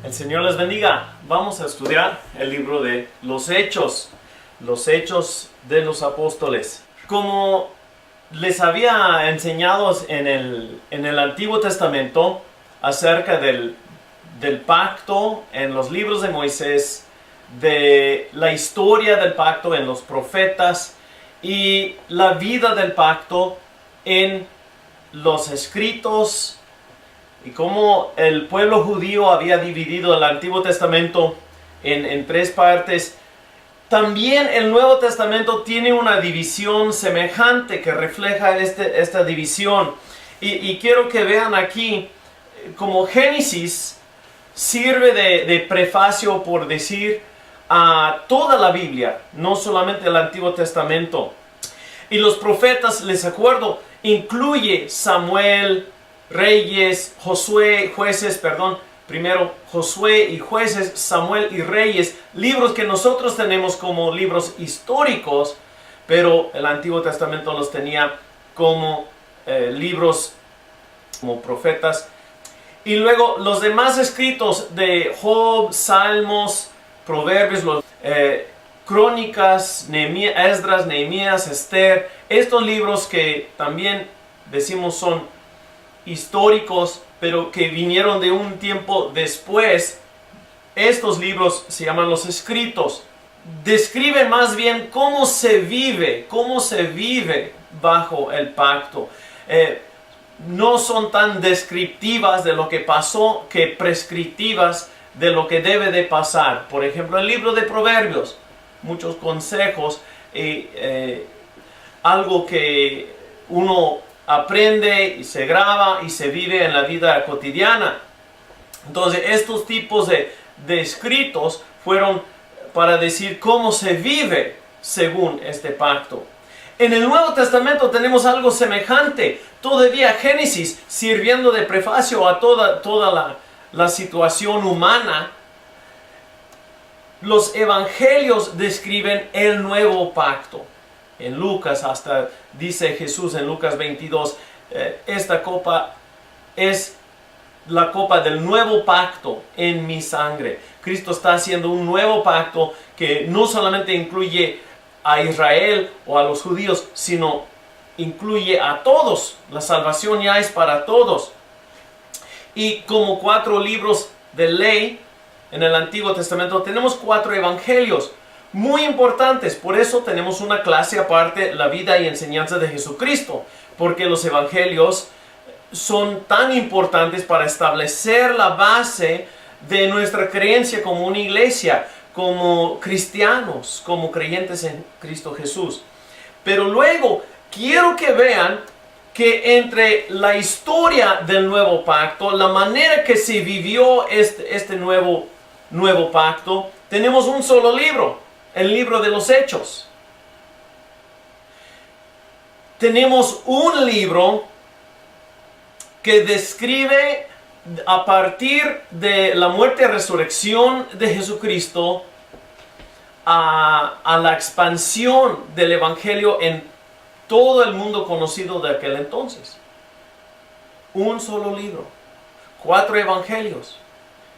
El Señor les bendiga. Vamos a estudiar el libro de los Hechos de los Apóstoles. Como les había enseñado en el Antiguo Testamento acerca del pacto en los libros de Moisés, de la historia del pacto en los profetas y la vida del pacto en los escritos, y cómo el pueblo judío había dividido el Antiguo Testamento en tres partes. También el Nuevo Testamento tiene una división semejante que refleja esta división. Y quiero que vean aquí, como Génesis sirve de prefacio, por decir, a toda la Biblia, no solamente el Antiguo Testamento. Y los profetas, les acuerdo, incluye Samuel, Reyes, Jueces, primero Josué y Jueces, Samuel y Reyes, libros que nosotros tenemos como libros históricos, pero el Antiguo Testamento los tenía como libros, como profetas. Y luego los demás escritos de Job, Salmos, Proverbios, Crónicas, Esdras, Nehemías, Esther, estos libros que también decimos son históricos, pero que vinieron de un tiempo después. Estos libros se llaman los escritos. Describen más bien cómo se vive bajo el pacto. No son tan descriptivas de lo que pasó que prescriptivas de lo que debe de pasar. Por ejemplo, el libro de Proverbios, muchos consejos, algo que uno aprende y se graba y se vive en la vida cotidiana. Entonces estos tipos de escritos fueron para decir cómo se vive según este pacto. En el Nuevo Testamento tenemos algo semejante. Todavía Génesis sirviendo de prefacio a toda la situación humana. Los evangelios describen el nuevo pacto. En Lucas hasta dice Jesús en Lucas 22, esta copa es la copa del nuevo pacto en mi sangre. Cristo está haciendo un nuevo pacto que no solamente incluye a Israel o a los judíos, sino incluye a todos. La salvación ya es para todos. Y como 4 libros de ley en el Antiguo Testamento, tenemos 4 evangelios muy importantes. Por eso tenemos una clase aparte, la vida y enseñanza de Jesucristo, porque los evangelios son tan importantes para establecer la base de nuestra creencia como una iglesia, como cristianos, como creyentes en Cristo Jesús. Pero luego quiero que vean que entre la historia del nuevo pacto, la manera que se vivió este nuevo pacto, tenemos un solo libro, el libro de los Hechos. Tenemos un libro que describe a partir de la muerte y resurrección de Jesucristo a la expansión del evangelio en todo el mundo conocido de aquel entonces. Un solo libro, 4 evangelios.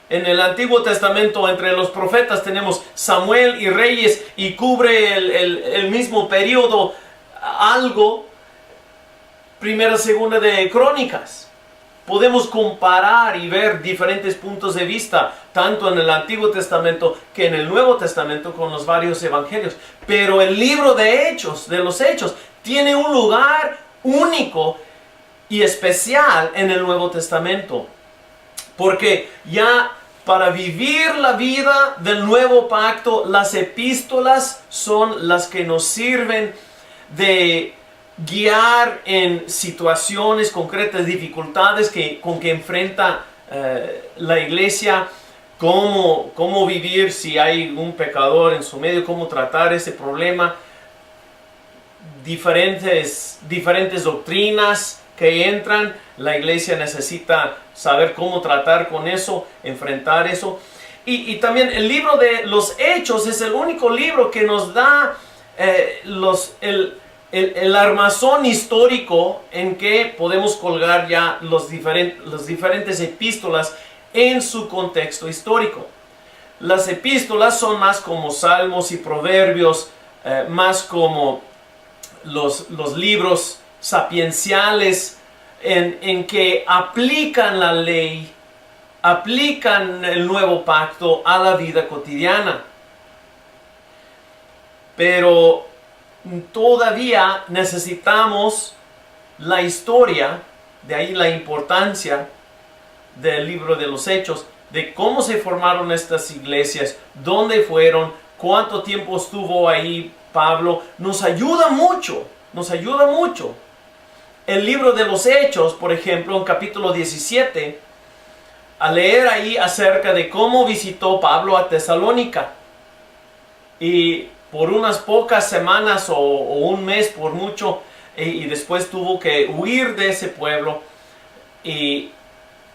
En el Antiguo Testamento, entre los profetas, tenemos Samuel y Reyes, y cubre el mismo periodo algo, primera, segunda de Crónicas. Podemos comparar y ver diferentes puntos de vista, tanto en el Antiguo Testamento que en el Nuevo Testamento, con los varios evangelios. Pero el libro de los Hechos, tiene un lugar único y especial en el Nuevo Testamento. Porque ya para vivir la vida del nuevo pacto, las epístolas son las que nos sirven de guiar en situaciones concretas, dificultades con que enfrenta la iglesia, cómo vivir si hay un pecador en su medio, cómo tratar ese problema, diferentes doctrinas que entran. La iglesia necesita saber cómo tratar con eso, enfrentar eso. Y también el libro de los Hechos es el único libro que nos da el armazón histórico en que podemos colgar ya los diferentes epístolas en su contexto histórico. Las epístolas son más como salmos y proverbios, más como los libros sapienciales en que aplican la ley, aplican el nuevo pacto a la vida cotidiana. Pero todavía necesitamos la historia, de ahí la importancia del libro de los Hechos, de cómo se formaron estas iglesias, dónde fueron, cuánto tiempo estuvo ahí Pablo. Nos ayuda mucho, nos ayuda mucho. El libro de los Hechos, por ejemplo, en capítulo 17, a leer ahí acerca de cómo visitó Pablo a Tesalónica. Y por unas pocas semanas o un mes por mucho, y después tuvo que huir de ese pueblo y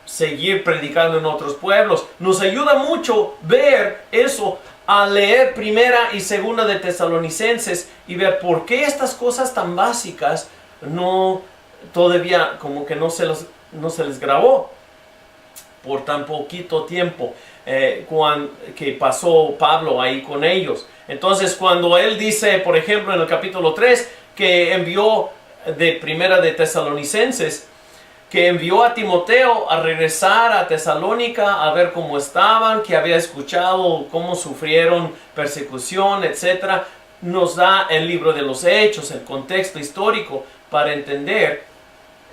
seguir predicando en otros pueblos. Nos ayuda mucho ver eso al leer primera y segunda de Tesalonicenses y ver por qué estas cosas tan básicas todavía como que no se les grabó por tan poquito tiempo que pasó Pablo ahí con ellos. Entonces cuando él dice, por ejemplo, en el capítulo 3, que envió de primera de Tesalonicenses, que envió a Timoteo a regresar a Tesalónica a ver cómo estaban, que había escuchado cómo sufrieron persecución, etc. Nos da el libro de los Hechos, el contexto histórico para entender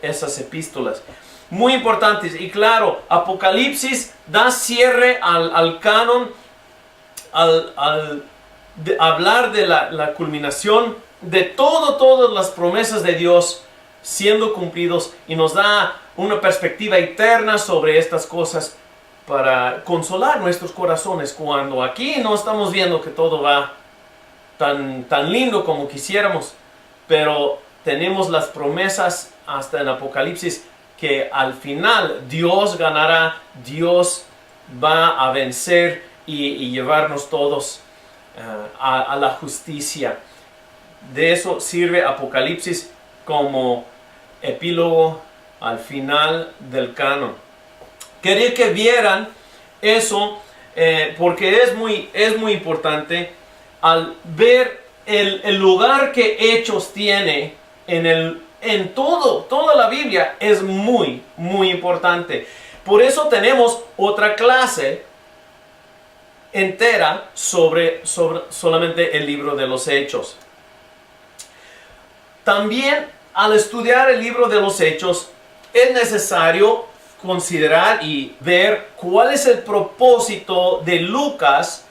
esas epístolas. Muy importantes. Y claro, Apocalipsis da cierre al canon, al hablar de la culminación de todas las promesas de Dios siendo cumplidos, y nos da una perspectiva eterna sobre estas cosas para consolar nuestros corazones cuando aquí no estamos viendo que todo va tan lindo como quisiéramos, pero tenemos las promesas hasta en Apocalipsis que al final Dios ganará, Dios va a vencer y llevarnos todos a la justicia. De eso sirve Apocalipsis como epílogo al final del canon. Quería que vieran eso porque es muy importante al ver el lugar que Hechos tiene en toda la Biblia. Es muy importante. Por eso tenemos otra clase entera sobre solamente el libro de los Hechos. También al estudiar el libro de los Hechos es necesario considerar y ver cuál es el propósito de Lucas,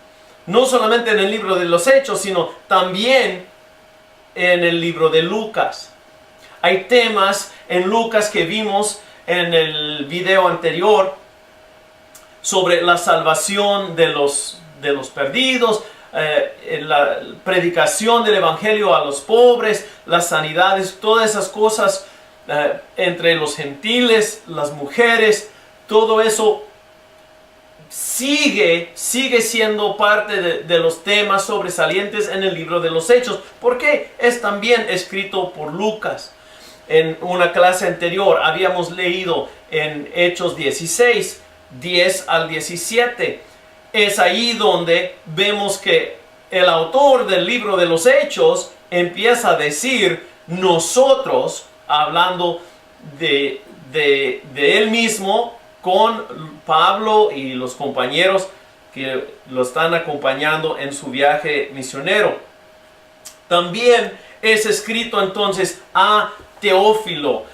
no solamente en el libro de los Hechos, sino también en el libro de Lucas. Hay temas en Lucas que vimos en el video anterior sobre la salvación de los perdidos, la predicación del evangelio a los pobres, las sanidades, todas esas cosas entre los gentiles, las mujeres, todo eso sigue siendo parte de los temas sobresalientes en el libro de los Hechos, porque es también escrito por Lucas. En una clase anterior habíamos leído en Hechos 16, 10 al 17. Es ahí donde vemos que el autor del libro de los Hechos empieza a decir nosotros, hablando de él mismo con Pablo y los compañeros que lo están acompañando en su viaje misionero. También es escrito entonces a Teófilo.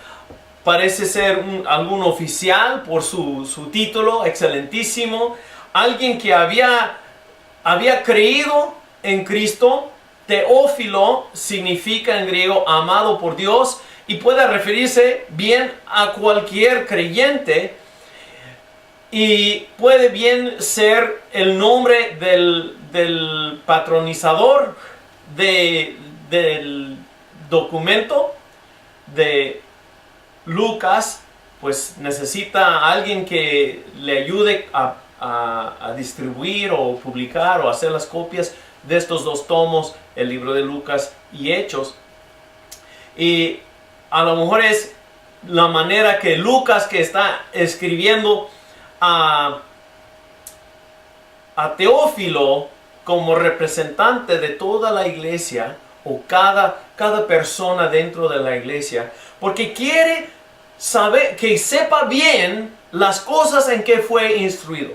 Parece ser algún oficial por su título excelentísimo, alguien que había creído en Cristo. Teófilo significa en griego amado por Dios y puede referirse bien a cualquier creyente, y puede bien ser el nombre del patronizador del documento de Lucas. Pues necesita a alguien que le ayude a distribuir o publicar o hacer las copias de estos dos tomos, el libro de Lucas y Hechos. Y a lo mejor es la manera que Lucas, que está escribiendo a Teófilo como representante de toda la iglesia, o cada persona dentro de la iglesia, porque quiere saber, que sepa bien las cosas en que fue instruido.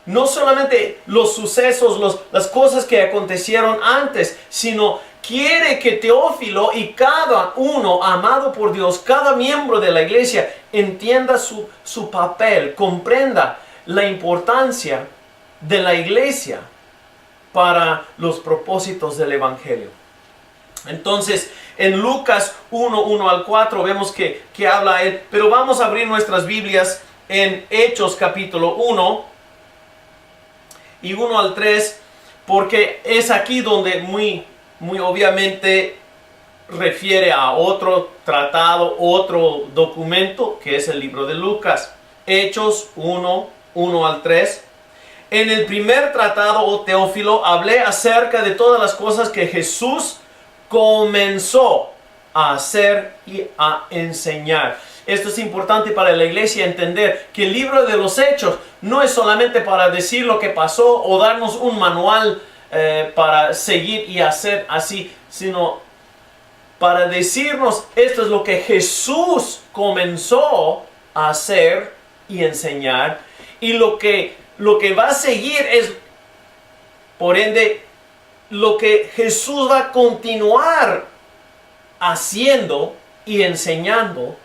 No solamente los sucesos, las cosas que acontecieron antes, sino quiere que Teófilo y cada uno amado por Dios, cada miembro de la iglesia, entienda su papel, comprenda la importancia de la iglesia para los propósitos del evangelio. Entonces, en Lucas 1 al 4 vemos que habla él, pero vamos a abrir nuestras Biblias en Hechos capítulo 1 y 1 al 3, porque es aquí donde muy obviamente refiere a otro tratado, otro documento, que es el libro de Lucas. Hechos 1 al 3. En el primer tratado, oh Teófilo, hablé acerca de todas las cosas que Jesús comenzó a hacer y a enseñar. Esto es importante para la iglesia entender que el libro de los Hechos no es solamente para decir lo que pasó o darnos un manual para seguir y hacer así, sino para decirnos esto es lo que Jesús comenzó a hacer y enseñar, y lo que va a seguir es, por ende, lo que Jesús va a continuar haciendo y enseñando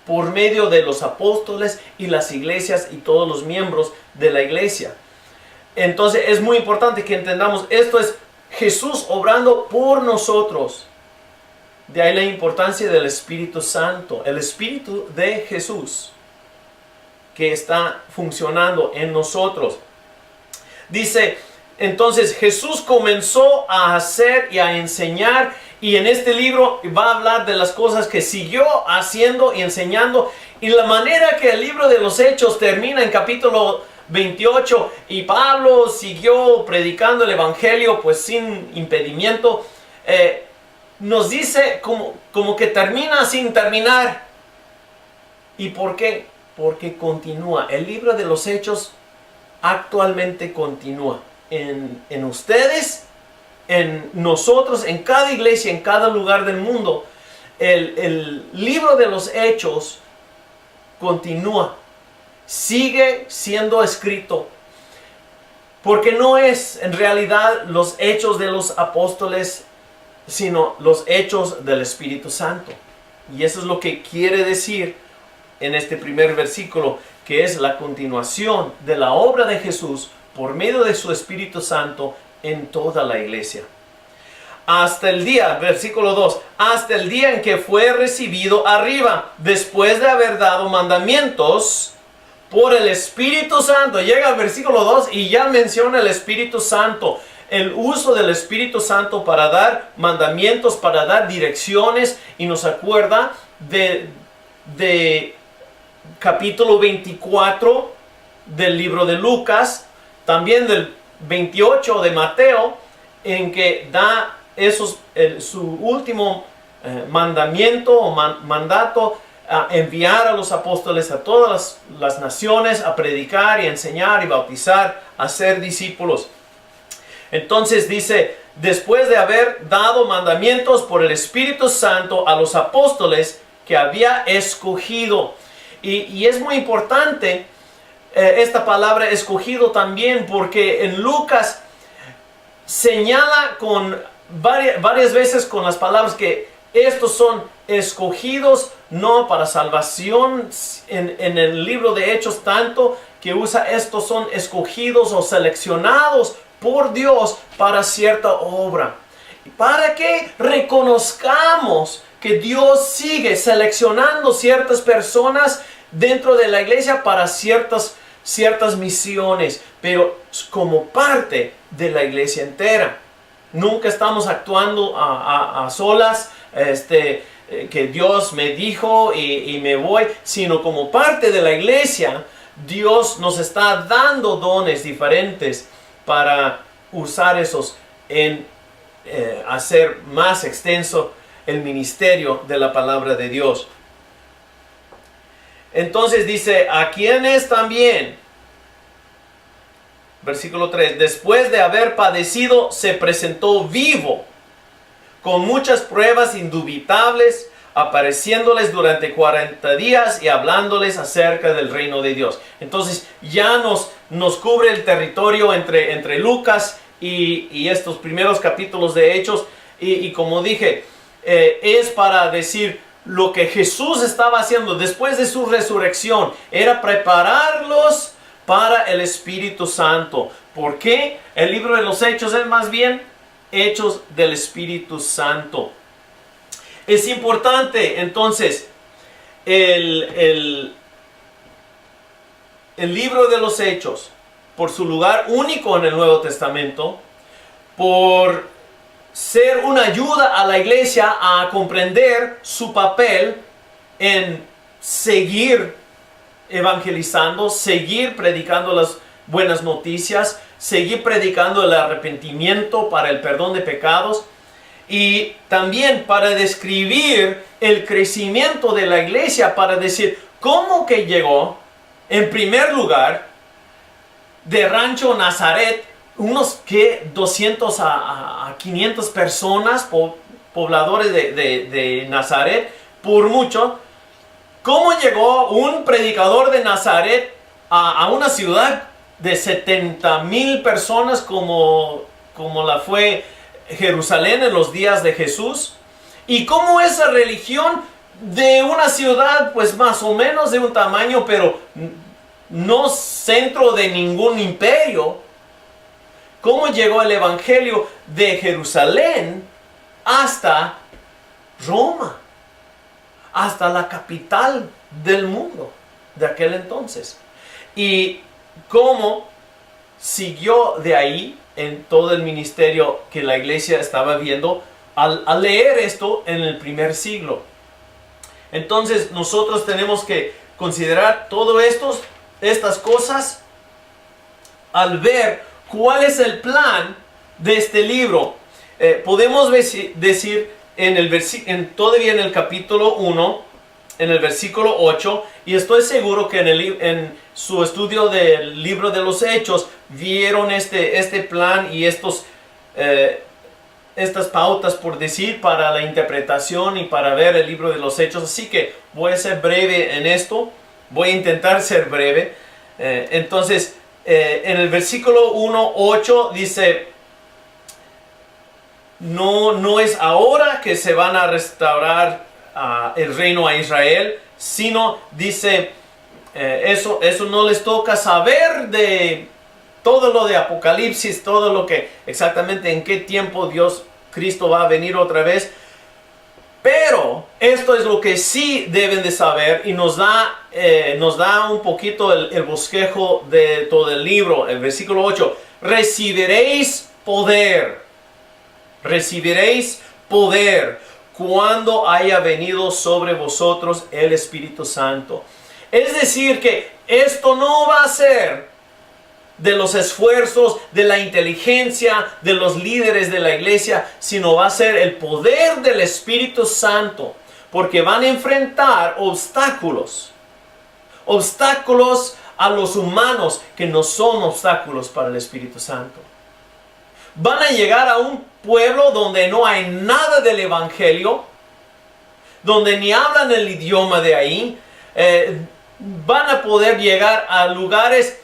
por medio de los apóstoles y las iglesias y todos los miembros de la iglesia. Entonces es muy importante que entendamos, esto es Jesús obrando por nosotros. De ahí la importancia del Espíritu Santo, el Espíritu de Jesús que está funcionando en nosotros. Dice, entonces Jesús comenzó a hacer y a enseñar, y en este libro va a hablar de las cosas que siguió haciendo y enseñando, y la manera que el libro de los Hechos termina en capítulo 28, y Pablo siguió predicando el evangelio pues sin impedimento, nos dice como que termina sin terminar. ¿Y por qué? Porque continúa. El libro de los Hechos actualmente continúa en ustedes, en nosotros, en cada iglesia, en cada lugar del mundo. El libro de los Hechos continúa, sigue siendo escrito, porque no es en realidad los hechos de los apóstoles, sino los hechos del Espíritu Santo. Y eso es lo que quiere decir en este primer versículo, que es la continuación de la obra de Jesús por medio de su Espíritu Santo en toda la iglesia. Hasta el día, versículo 2, hasta el día en que fue recibido arriba, después de haber dado mandamientos por el Espíritu Santo. Llega al versículo 2 y ya menciona el Espíritu Santo. El uso del Espíritu Santo para dar mandamientos, para dar direcciones, y nos acuerda de capítulo 24 del libro de Lucas, también del 28 de Mateo, en que da su último mandamiento o mandato a enviar a los apóstoles a todas las naciones a predicar y enseñar y bautizar, a ser discípulos. Entonces dice, después de haber dado mandamientos por el Espíritu Santo a los apóstoles que había escogido. Y es muy importante esta palabra escogido también, porque en Lucas señala varias veces con las palabras que estos son escogidos no para salvación. En el libro de Hechos tanto que usa estos son escogidos o seleccionados por Dios para cierta obra, para que reconozcamos que Dios sigue seleccionando ciertas personas dentro de la iglesia para ciertas misiones, pero como parte de la iglesia entera. Nunca estamos actuando a solas, que Dios me dijo y me voy, sino como parte de la iglesia. Dios nos está dando dones diferentes para usar esos en hacer más extenso el ministerio de la palabra de Dios. Entonces dice, a quienes también, versículo 3, después de haber padecido, se presentó vivo, con muchas pruebas indubitables, apareciéndoles durante 40 días y hablándoles acerca del reino de Dios. Entonces ya nos cubre el territorio entre Lucas y estos primeros capítulos de Hechos. Y como dije, es para decir lo que Jesús estaba haciendo después de su resurrección. Era prepararlos para el Espíritu Santo. ¿Por qué? El libro de los Hechos es más bien Hechos del Espíritu Santo. Es importante entonces el libro de los Hechos, por su lugar único en el Nuevo Testamento, por ser una ayuda a la iglesia a comprender su papel en seguir evangelizando, seguir predicando las buenas noticias, seguir predicando el arrepentimiento para el perdón de pecados, y también para describir el crecimiento de la iglesia, para decir cómo que llegó en primer lugar de Rancho Nazaret, unos que 200 a 500 personas, pobladores de Nazaret, por mucho. ¿Cómo llegó un predicador de Nazaret a una ciudad de 70,000 personas como la fue Jerusalén en los días de Jesús? Y cómo esa religión de una ciudad pues más o menos de un tamaño, pero no centro de ningún imperio, cómo llegó el evangelio de Jerusalén hasta Roma, hasta la capital del mundo de aquel entonces, y cómo siguió de ahí en todo el ministerio que la iglesia estaba viendo al leer esto en el primer siglo. Entonces nosotros tenemos que considerar todas estas cosas al ver cuál es el plan de este libro. Podemos decir todavía en el capítulo 1, en el versículo 8, y estoy seguro que en su estudio del libro de los Hechos vieron este plan y estas pautas, por decir, para la interpretación y para ver el libro de los Hechos. Así que voy a ser breve en esto, voy a intentar ser breve. Entonces, en el versículo 1:8 dice, no es ahora que se van a restaurar el reino a Israel, sino dice, eso no les toca saber de todo lo de Apocalipsis, todo lo que exactamente en qué tiempo Cristo va a venir otra vez. Pero esto es lo que sí deben de saber, y nos da un poquito el bosquejo de todo el libro. El versículo 8, recibiréis poder cuando haya venido sobre vosotros el Espíritu Santo. Es decir, que esto no va a ser de los esfuerzos, de la inteligencia de los líderes de la iglesia, sino va a ser el poder del Espíritu Santo, porque van a enfrentar obstáculos a los humanos que no son obstáculos para el Espíritu Santo. Van a llegar a un pueblo donde no hay nada del evangelio, donde ni hablan el idioma de ahí. Van a poder llegar a lugares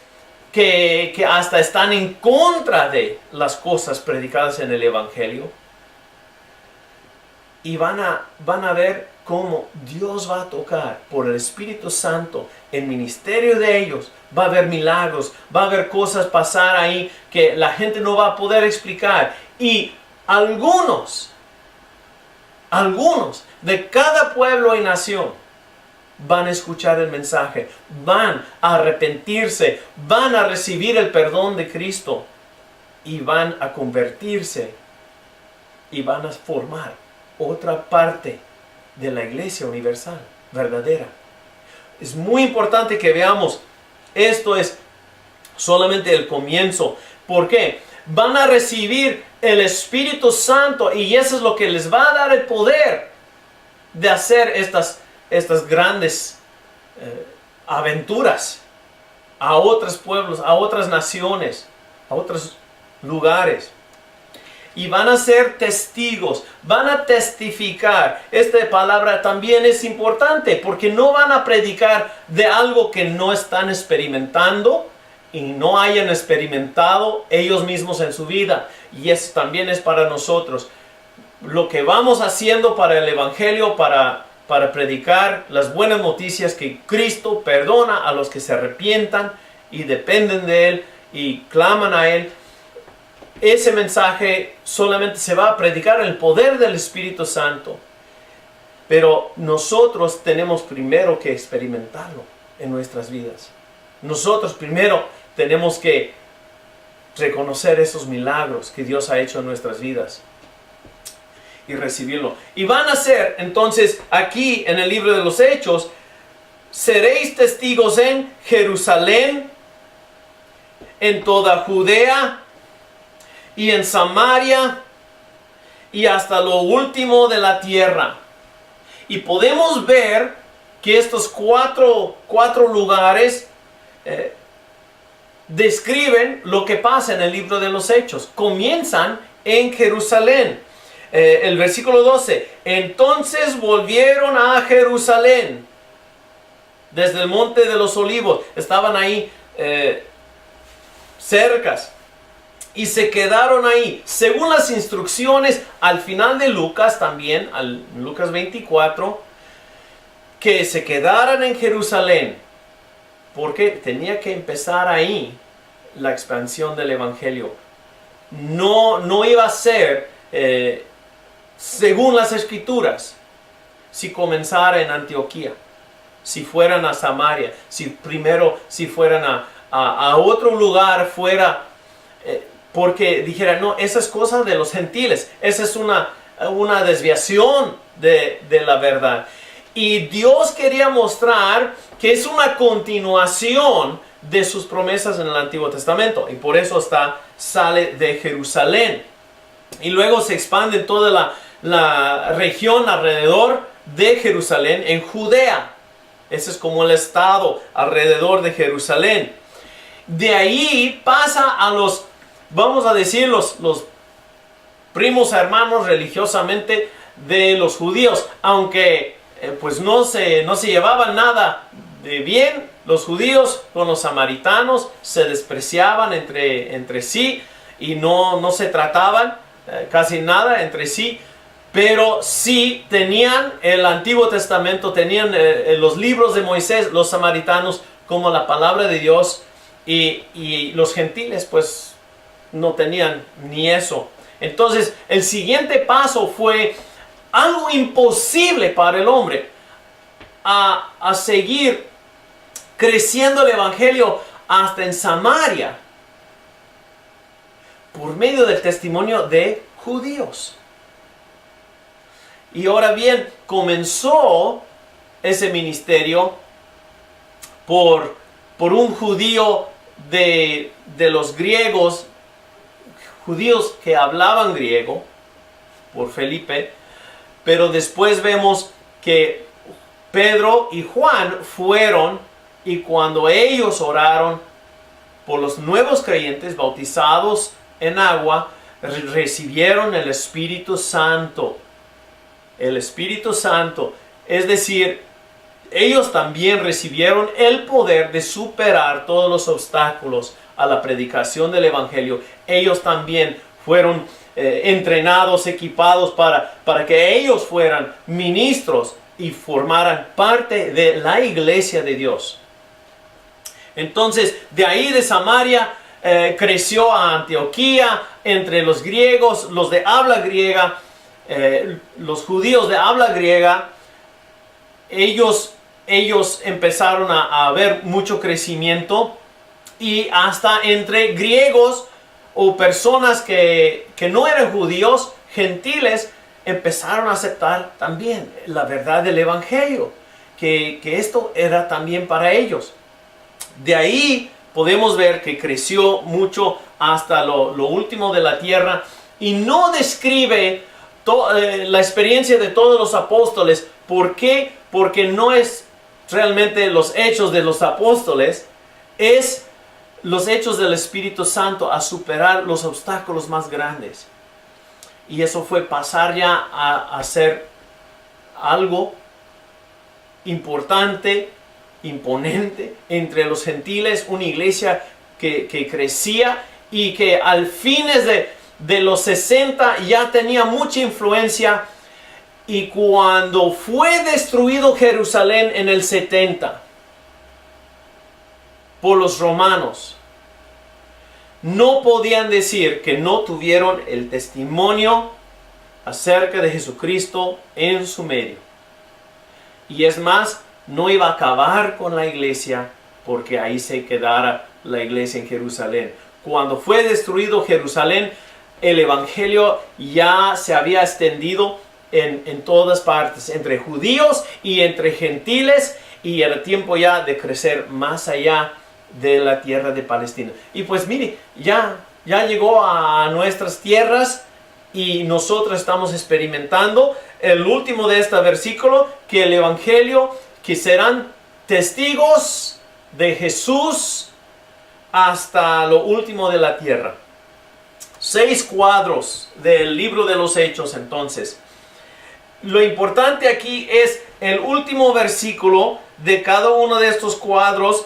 que hasta están en contra de las cosas predicadas en el evangelio, y van a ver cómo Dios va a tocar por el Espíritu Santo el ministerio de ellos. Va a haber milagros, va a haber cosas pasar ahí que la gente no va a poder explicar, y algunos de cada pueblo y nación van a escuchar el mensaje, van a arrepentirse, van a recibir el perdón de Cristo, y van a convertirse y van a formar otra parte de la iglesia universal, verdadera. Es muy importante que veamos, esto es solamente el comienzo. ¿Por qué? Van a recibir el Espíritu Santo, y eso es lo que les va a dar el poder de hacer estas grandes aventuras a otros pueblos, a otras naciones, a otros lugares. Y van a ser testigos, van a testificar. Esta palabra también es importante porque no van a predicar de algo que no están experimentando y no hayan experimentado ellos mismos en su vida. Y eso también es para nosotros. Lo que vamos haciendo para el Evangelio, para predicar las buenas noticias que Cristo perdona a los que se arrepientan y dependen de Él y claman a Él. Ese mensaje solamente se va a predicar en el poder del Espíritu Santo. Pero nosotros tenemos primero que experimentarlo en nuestras vidas. Nosotros primero tenemos que reconocer esos milagros que Dios ha hecho en nuestras vidas y recibirlo. Y van a ser, entonces, aquí en el libro de los Hechos, seréis testigos en Jerusalén, en toda Judea y en Samaria y hasta lo último de la tierra. Y podemos ver que estos cuatro lugares describen lo que pasa en el libro de los Hechos. Comienzan en Jerusalén. El versículo 12. Entonces volvieron a Jerusalén desde el monte de los olivos. Estaban ahí cercas. Y se quedaron ahí, según las instrucciones al final de Lucas también, al Lucas 24, que se quedaran en Jerusalén, porque tenía que empezar ahí la expansión del Evangelio. No iba a ser según las Escrituras, si comenzara en Antioquía, si fueran a Samaria, si fueran a otro lugar fuera. Porque dijeran, no, esa es cosa de los gentiles. Esa es una desviación de la verdad. Y Dios quería mostrar que es una continuación de sus promesas en el Antiguo Testamento. Y por eso sale de Jerusalén. Y luego se expande en toda la región alrededor de Jerusalén, en Judea. Ese es como el estado alrededor de Jerusalén. De ahí pasa a los, vamos a decir, los primos hermanos religiosamente de los judíos, aunque pues no se llevaban nada de bien los judíos con los samaritanos, se despreciaban entre sí y no se trataban casi nada entre sí, pero sí tenían el Antiguo Testamento, tenían los libros de Moisés, los samaritanos, como la palabra de Dios, y los gentiles pues no tenían ni eso. Entonces el siguiente paso fue algo imposible para el hombre, a seguir creciendo el Evangelio hasta en Samaria, por medio del testimonio de judíos. Y ahora bien, comenzó ese ministerio por un judío de los griegos, judíos que hablaban griego, por Felipe. Pero después vemos que Pedro y Juan fueron, y cuando ellos oraron por los nuevos creyentes bautizados en agua, recibieron el Espíritu Santo. El Espíritu Santo, es decir, ellos también recibieron el poder de superar todos los obstáculos a la predicación del Evangelio. Ellos también fueron entrenados, equipados para que ellos fueran ministros y formaran parte de la iglesia de Dios. Entonces, de ahí de Samaria creció a Antioquía, entre los griegos, los de habla griega, los judíos de habla griega. Ellos empezaron a ver mucho crecimiento, y hasta entre griegos o personas que no eran judíos, gentiles, empezaron a aceptar también la verdad del Evangelio, que esto era también para ellos. De ahí podemos ver que creció mucho hasta lo último de la tierra, y no describe la experiencia de todos los apóstoles. ¿Por qué? Porque no es realmente los hechos de los apóstoles, es los hechos del Espíritu Santo a superar los obstáculos más grandes. Y eso fue pasar ya a ser algo importante, imponente entre los gentiles, una iglesia que crecía y que al fines de los 60 ya tenía mucha influencia. Y cuando fue destruido Jerusalén en el 70 por los romanos, no podían decir que no tuvieron el testimonio acerca de Jesucristo en su medio. Y es más, no iba a acabar con la iglesia porque ahí se quedara la iglesia en Jerusalén. Cuando fue destruido Jerusalén, el evangelio ya se había extendido en todas partes, entre judíos y entre gentiles, y era tiempo ya de crecer más allá de la tierra de Palestina. Y pues mire, ya llegó a nuestras tierras y nosotros estamos experimentando el último de este versículo, que el evangelio, que serán testigos de Jesús hasta lo último de la tierra. 6 cuadros del libro de los Hechos. Entonces, lo importante aquí es el último versículo de cada uno de estos cuadros.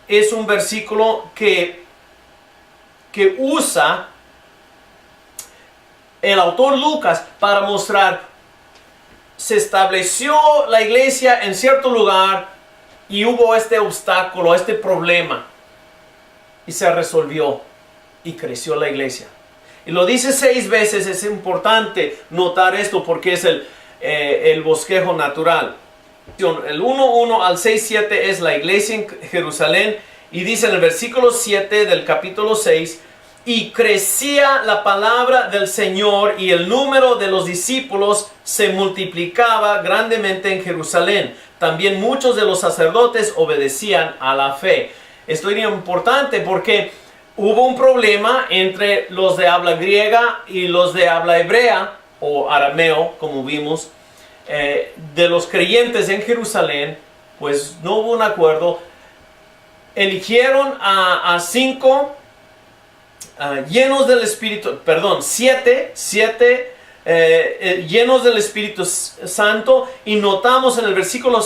Es un versículo que usa el autor Lucas para mostrar: se estableció la iglesia en cierto lugar y hubo este obstáculo, este problema, y se resolvió y creció la iglesia. Y lo dice 6 veces. Es importante notar esto porque es el bosquejo natural. El 1:1 al 6:7 es la iglesia en Jerusalén, y dice en el versículo 7 del capítulo 6: y crecía la palabra del Señor y el número de los discípulos se multiplicaba grandemente en Jerusalén. También muchos de los sacerdotes obedecían a la fe. Esto es importante porque hubo un problema entre los de habla griega y los de habla hebrea o arameo, como vimos. De los creyentes en Jerusalén, pues no hubo un acuerdo. Eligieron a 5 llenos del Espíritu, perdón, 7 llenos del Espíritu Santo, y notamos en el versículo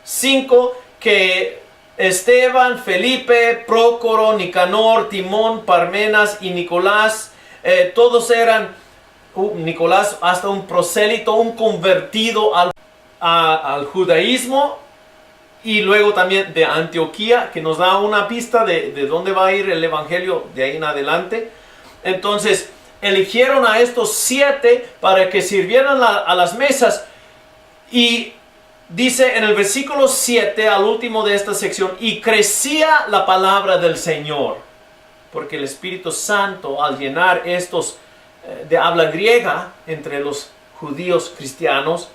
5 que Esteban, Felipe, Prócoro, Nicanor, Timón, Parmenas y Nicolás, todos eran, Nicolás hasta un prosélito, un convertido al judaísmo, y luego también de Antioquía, que nos da una pista de dónde va a ir el evangelio de ahí en adelante. Entonces eligieron a estos 7 para que sirvieran a las mesas, y dice en el versículo 7 al último de esta sección: y crecía la palabra del Señor, porque el Espíritu Santo, al llenar estos de habla griega entre los judíos cristianos,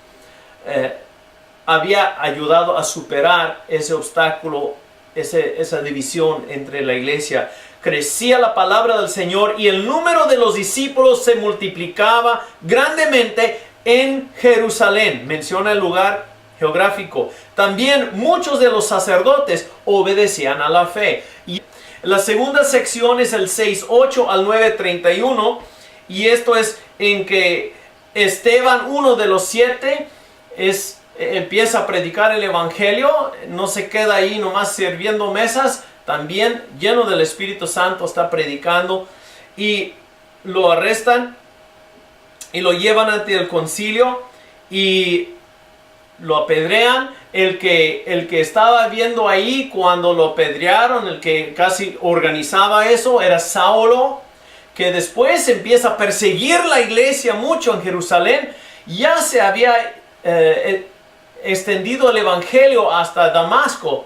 había ayudado a superar ese obstáculo, esa división entre la iglesia. Crecía la palabra del Señor y el número de los discípulos se multiplicaba grandemente en Jerusalén. Menciona el lugar geográfico. También muchos de los sacerdotes obedecían a la fe. Y la segunda sección es el 6:8 al 9:31, y esto es en que Esteban, uno de los 7, empieza a predicar el evangelio. No se queda ahí nomás sirviendo mesas, también lleno del Espíritu Santo está predicando, y lo arrestan y lo llevan ante el concilio y lo apedrean. El que estaba viendo ahí cuando lo apedrearon, el que casi organizaba eso, era Saulo, que después empieza a perseguir la iglesia mucho en Jerusalén. Ya se había extendido el evangelio hasta Damasco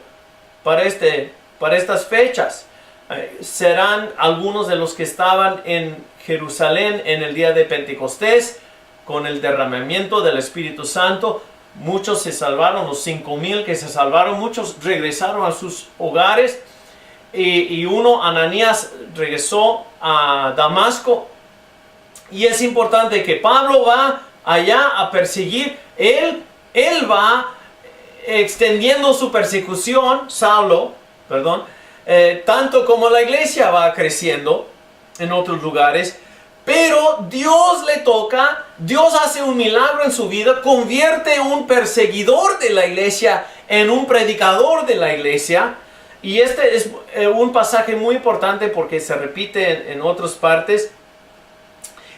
para estas fechas. Serán algunos de los que estaban en Jerusalén en el día de Pentecostés con el derramamiento del Espíritu Santo. Muchos se salvaron, los 5,000 que se salvaron, muchos regresaron a sus hogares, y Ananías, regresó a Damasco. Y es importante que Pablo va allá a perseguir. Él va extendiendo su persecución, Saulo, perdón, tanto como la iglesia va creciendo en otros lugares. Pero Dios le toca, Dios hace un milagro en su vida, convierte un perseguidor de la iglesia en un predicador de la iglesia. Y este es un pasaje muy importante porque se repite en otras partes.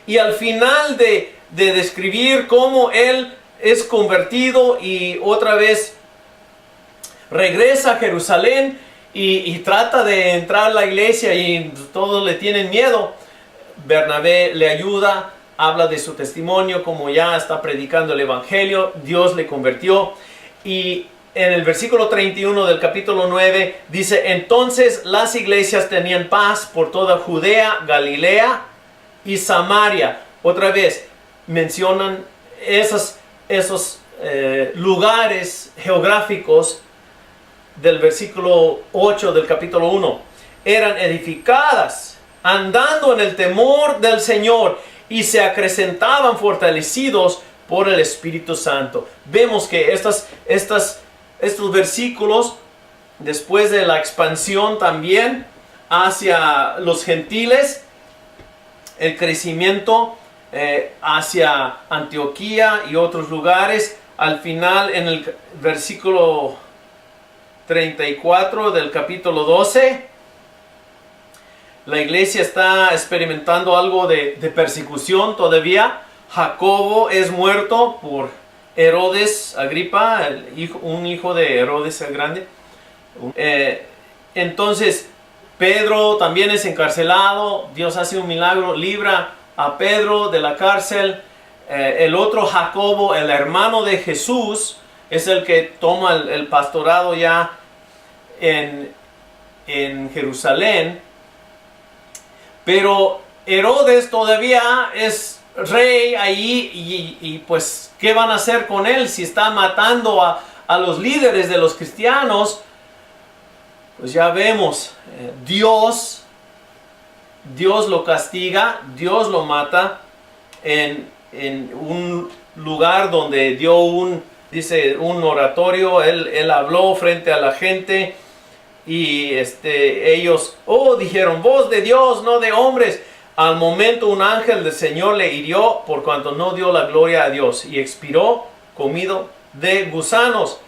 Y al final de describir cómo él es convertido y otra vez regresa a Jerusalén y trata de entrar a la iglesia y todos le tienen miedo, Bernabé le ayuda, habla de su testimonio, como ya está predicando el evangelio, Dios le convirtió. Y en el versículo 31 del capítulo 9 dice: entonces las iglesias tenían paz por toda Judea, Galilea y Samaria. Otra vez mencionan esos lugares geográficos del versículo 8 del capítulo 1. Eran edificadas andando en el temor del Señor y se acrecentaban fortalecidos por el Espíritu Santo. Vemos que estos versículos, después de la expansión también hacia los gentiles, el crecimiento hacia Antioquía y otros lugares, al final en el versículo 34 del capítulo 12, la iglesia está experimentando algo de persecución todavía. Jacobo es muerto por Herodes Agripa, un hijo de Herodes el Grande. Entonces Pedro también es encarcelado. Dios hace un milagro, libra a Pedro de la cárcel. El otro Jacobo, el hermano de Jesús, es el que toma el pastorado ya en Jerusalén. Pero Herodes todavía es rey ahí y pues ¿qué van a hacer con él si está matando a los líderes de los cristianos? Pues ya vemos, Dios lo castiga, Dios lo mata en un lugar donde dio un oratorio. Él habló frente a la gente. Y ellos dijeron: voz de Dios, no de hombres. Al momento un ángel del Señor le hirió por cuanto no dio la gloria a Dios, y expiró comido de gusanos.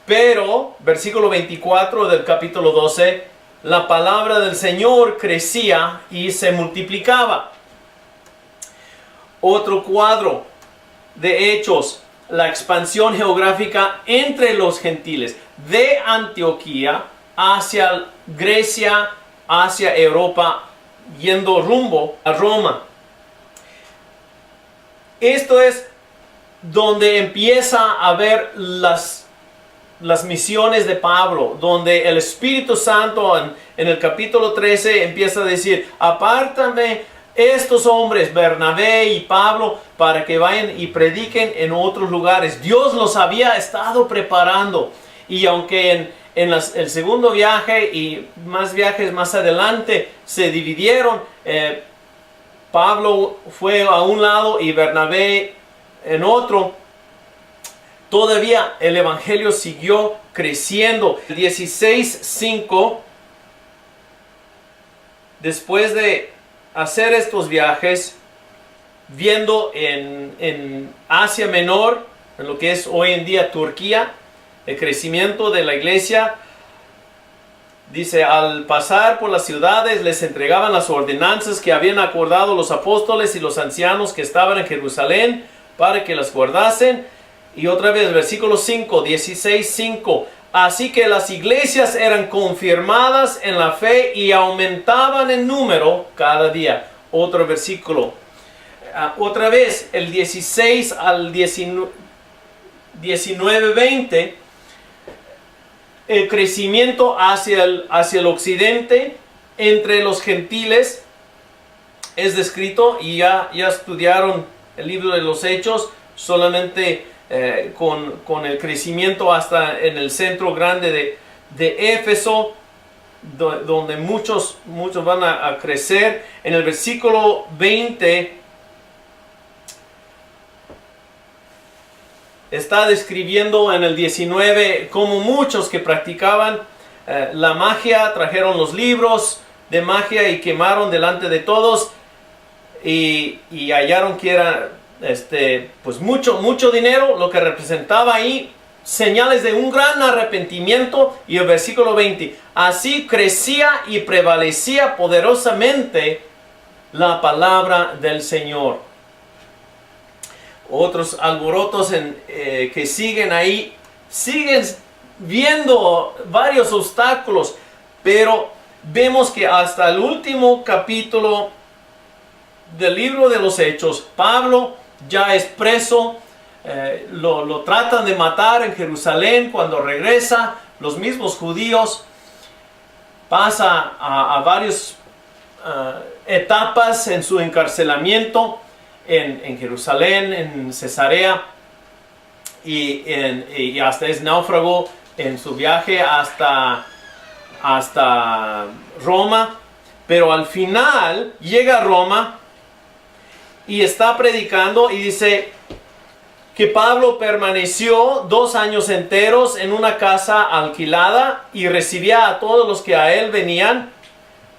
Pero, versículo 24 del capítulo 12, la palabra del Señor crecía y se multiplicaba. Otro cuadro de Hechos, la expansión geográfica entre los gentiles, de Antioquía hacia Grecia, hacia Europa, yendo rumbo a Roma. Esto es donde empieza a ver las misiones de Pablo, donde el Espíritu Santo en el capítulo 13 empieza a decir: apártame estos hombres, Bernabé y Pablo, para que vayan y prediquen en otros lugares. Dios los había estado preparando, y aunque en el segundo viaje y más viajes más adelante se dividieron, Pablo fue a un lado y Bernabé en otro, todavía el evangelio siguió creciendo. 16:5, después de hacer estos viajes, viendo en Asia Menor, en lo que es hoy en día Turquía, el crecimiento de la iglesia, dice: al pasar por las ciudades les entregaban las ordenanzas que habían acordado los apóstoles y los ancianos que estaban en Jerusalén para que las guardasen. Y otra vez, versículo 5, 16:5, así que las iglesias eran confirmadas en la fe y aumentaban en número cada día. Otro versículo, otra vez el 16 al 19-20, el crecimiento hacia el occidente entre los gentiles es descrito. Y ya estudiaron el libro de los Hechos, solamente con el crecimiento hasta en el centro grande de Éfeso, donde muchos van a crecer. En el versículo 20 está describiendo en el 19 cómo muchos que practicaban la magia trajeron los libros de magia y quemaron delante de todos y hallaron que era pues mucho dinero, lo que representaba ahí señales de un gran arrepentimiento. Y el versículo 20, así crecía y prevalecía poderosamente la palabra del Señor. Otros alborotos que siguen ahí, siguen viendo varios obstáculos, pero vemos que hasta el último capítulo del libro de los Hechos, Pablo ya es preso, lo tratan de matar en Jerusalén. Cuando regresa, los mismos judíos, pasa a varias etapas en su encarcelamiento en Jerusalén, en Cesarea, y hasta es náufrago en su viaje hasta Roma. Pero al final llega a Roma y está predicando, y dice que Pablo permaneció 2 años enteros en una casa alquilada y recibía a todos los que a él venían,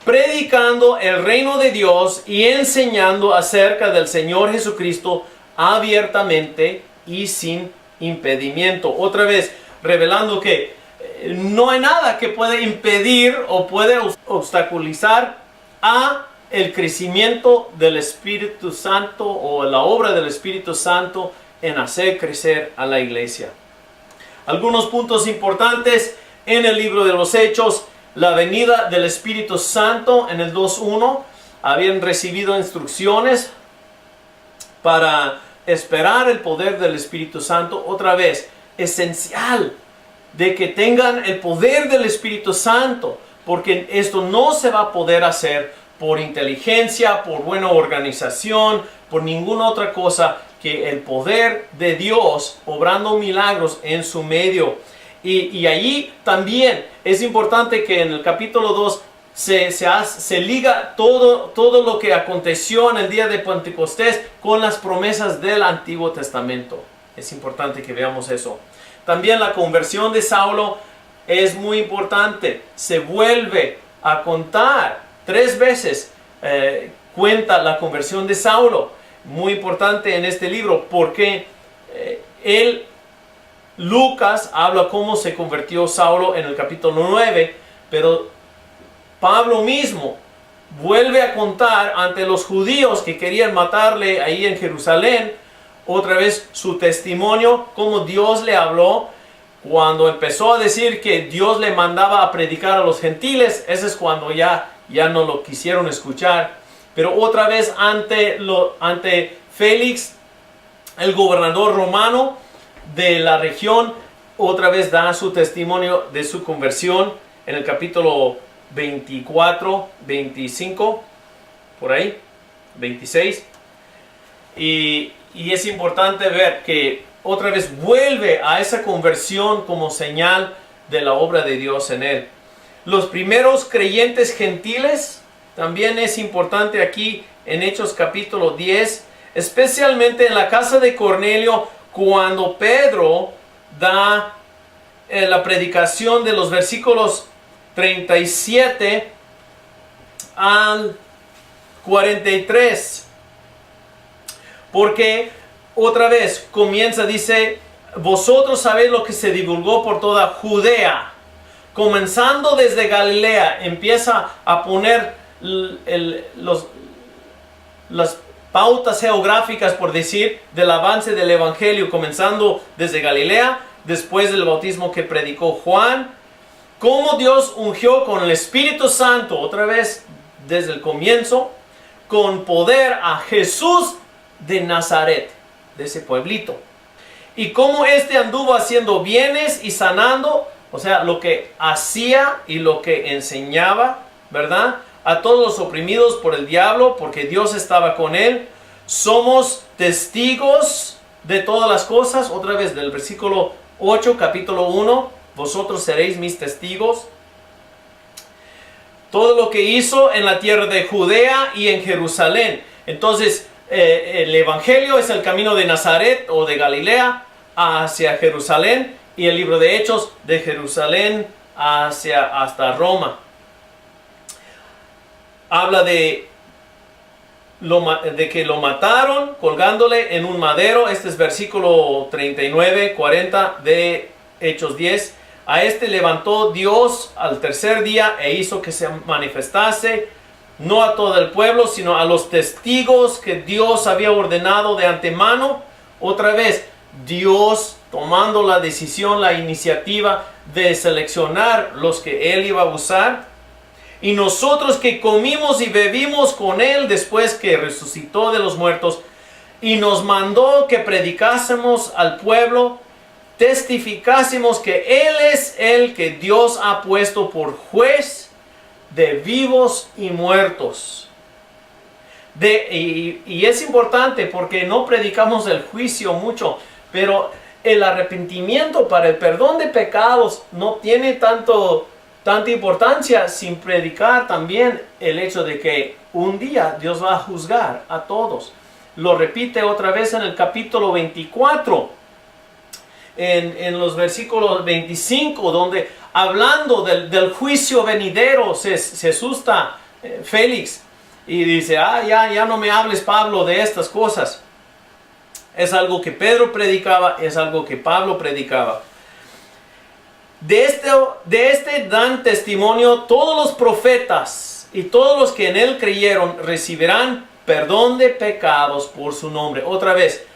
predicando el reino de Dios y enseñando acerca del Señor Jesucristo abiertamente y sin impedimento. Otra vez revelando que no hay nada que puede impedir o puede obstaculizar a el crecimiento del Espíritu Santo o la obra del Espíritu Santo en hacer crecer a la iglesia. Algunos puntos importantes en el libro de los Hechos: la venida del Espíritu Santo. En el 2:1 habían recibido instrucciones para esperar el poder del Espíritu Santo. Otra vez, esencial de que tengan el poder del Espíritu Santo, porque esto no se va a poder hacer por inteligencia, por buena organización, por ninguna otra cosa que el poder de Dios obrando milagros en su medio. Y allí también es importante que en el capítulo 2 se liga todo lo que aconteció en el día de Pentecostés con las promesas del Antiguo Testamento. Es importante que veamos eso. También la conversión de Saulo es muy importante. Se vuelve a contar 3 veces. Cuenta la conversión de Saulo. Muy importante en este libro, porque Lucas habla cómo se convirtió Saulo en el capítulo 9, pero Pablo mismo vuelve a contar ante los judíos que querían matarle ahí en Jerusalén, otra vez su testimonio, cómo Dios le habló. Cuando empezó a decir que Dios le mandaba a predicar a los gentiles, ese es cuando ya no lo quisieron escuchar. Pero otra vez ante Félix, el gobernador romano de la región, otra vez da su testimonio de su conversión en el capítulo 24, 25, por ahí, 26. Y es importante ver que otra vez vuelve a esa conversión como señal de la obra de Dios en él. Los primeros creyentes gentiles también es importante aquí en Hechos capítulo 10, especialmente en la casa de Cornelio, cuando Pedro da la predicación de los versículos 37 al 43. Porque otra vez comienza, dice: vosotros sabéis lo que se divulgó por toda Judea, comenzando desde Galilea. Empieza a poner las pautas geográficas, por decir, del avance del evangelio, comenzando desde Galilea, después del bautismo que predicó Juan, cómo Dios ungió con el Espíritu Santo, otra vez desde el comienzo, con poder a Jesús de Nazaret, de ese pueblito, y cómo éste anduvo haciendo bienes y sanando, o sea, lo que hacía y lo que enseñaba, ¿verdad?, a todos los oprimidos por el diablo, porque Dios estaba con él. Somos testigos de todas las cosas. Otra vez del versículo 8, capítulo 1, vosotros seréis mis testigos. Todo lo que hizo en la tierra de Judea y en Jerusalén. Entonces, el evangelio es el camino de Nazaret o de Galilea hacia Jerusalén, y el libro de Hechos de Jerusalén hasta Roma. Habla de que lo mataron colgándole en un madero. Este es versículo 39, 40 de Hechos 10. A este levantó Dios al tercer día e hizo que se manifestase, no a todo el pueblo, sino a los testigos que Dios había ordenado de antemano. Otra vez, Dios tomando la decisión, la iniciativa de seleccionar los que Él iba a usar. Y nosotros que comimos y bebimos con Él después que resucitó de los muertos, y nos mandó que predicásemos al pueblo, testificásemos que Él es el que Dios ha puesto por juez de vivos y muertos. Y es importante porque no predicamos el juicio mucho, pero el arrepentimiento para el perdón de pecados no tiene tanta importancia sin predicar también el hecho de que un día Dios va a juzgar a todos. Lo repite otra vez en el capítulo 24, en los versículos 25, donde hablando del juicio venidero se asusta Félix y dice, ya no me hables, Pablo, de estas cosas. Es algo que Pedro predicaba, es algo que Pablo predicaba. De este dan testimonio todos los profetas, y todos los que en él creyeron recibirán perdón de pecados por su nombre. Otra vez,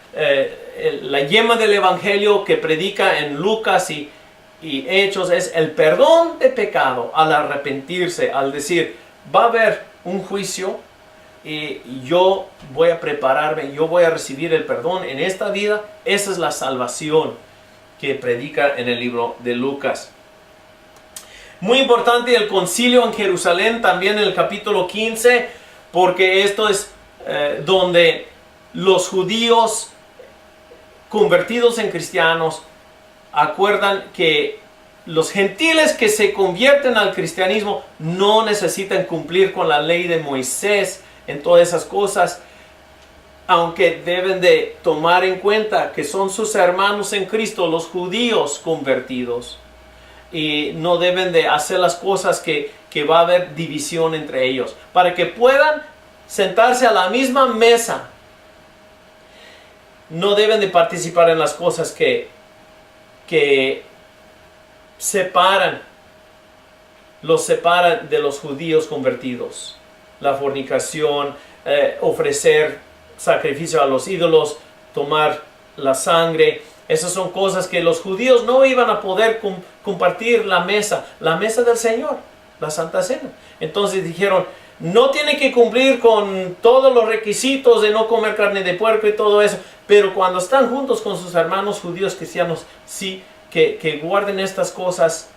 la yema del evangelio que predica en Lucas y Hechos es el perdón de pecado al arrepentirse, al decir, va a haber un juicio y yo voy a prepararme, yo voy a recibir el perdón en esta vida. Esa es la salvación que predica en el libro de Lucas. Muy importante el concilio en Jerusalén, también en el capítulo 15, porque esto es donde los judíos convertidos en cristianos acuerdan que los gentiles que se convierten al cristianismo no necesitan cumplir con la ley de Moisés en todas esas cosas, aunque deben de tomar en cuenta que son sus hermanos en Cristo, los judíos convertidos, y no deben de hacer las cosas que va a haber división entre ellos, para que puedan sentarse a la misma mesa. No deben de participar en las cosas que los separan de los judíos convertidos. La fornicación, ofrecer sacrificio a los ídolos, tomar la sangre. Esas son cosas que los judíos no iban a poder compartir la mesa del Señor, la Santa Cena. Entonces dijeron, no tiene que cumplir con todos los requisitos de no comer carne de puerco y todo eso, pero cuando están juntos con sus hermanos judíos cristianos, sí, que guarden estas cosas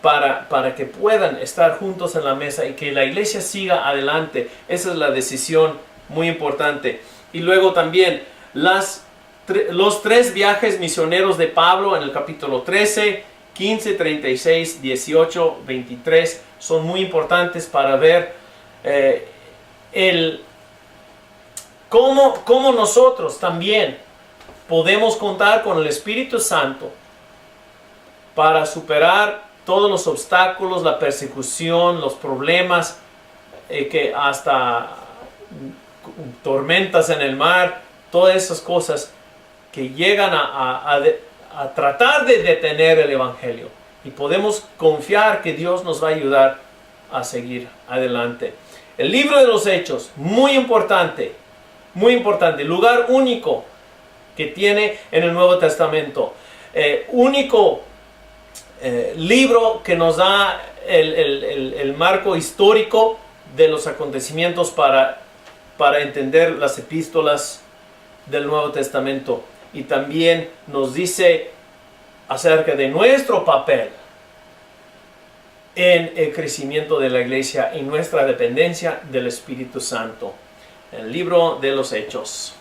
para que puedan estar juntos en la mesa y que la iglesia siga adelante. Esa es la decisión muy importante. Y luego también los 3 viajes misioneros de Pablo en el capítulo 13, 15, 36, 18, 23 son muy importantes para ver cómo nosotros también podemos contar con el Espíritu Santo para superar todos los obstáculos, la persecución, los problemas, que hasta tormentas en el mar, todas esas cosas que llegan a tratar de detener el Evangelio. Y podemos confiar que Dios nos va a ayudar a seguir adelante. El libro de los Hechos, muy importante, lugar único que tiene en el Nuevo Testamento. Único libro que nos da el marco histórico de los acontecimientos para entender las epístolas del Nuevo Testamento. Y también nos dice acerca de nuestro papel en el crecimiento de la iglesia y nuestra dependencia del Espíritu Santo. El libro de los Hechos.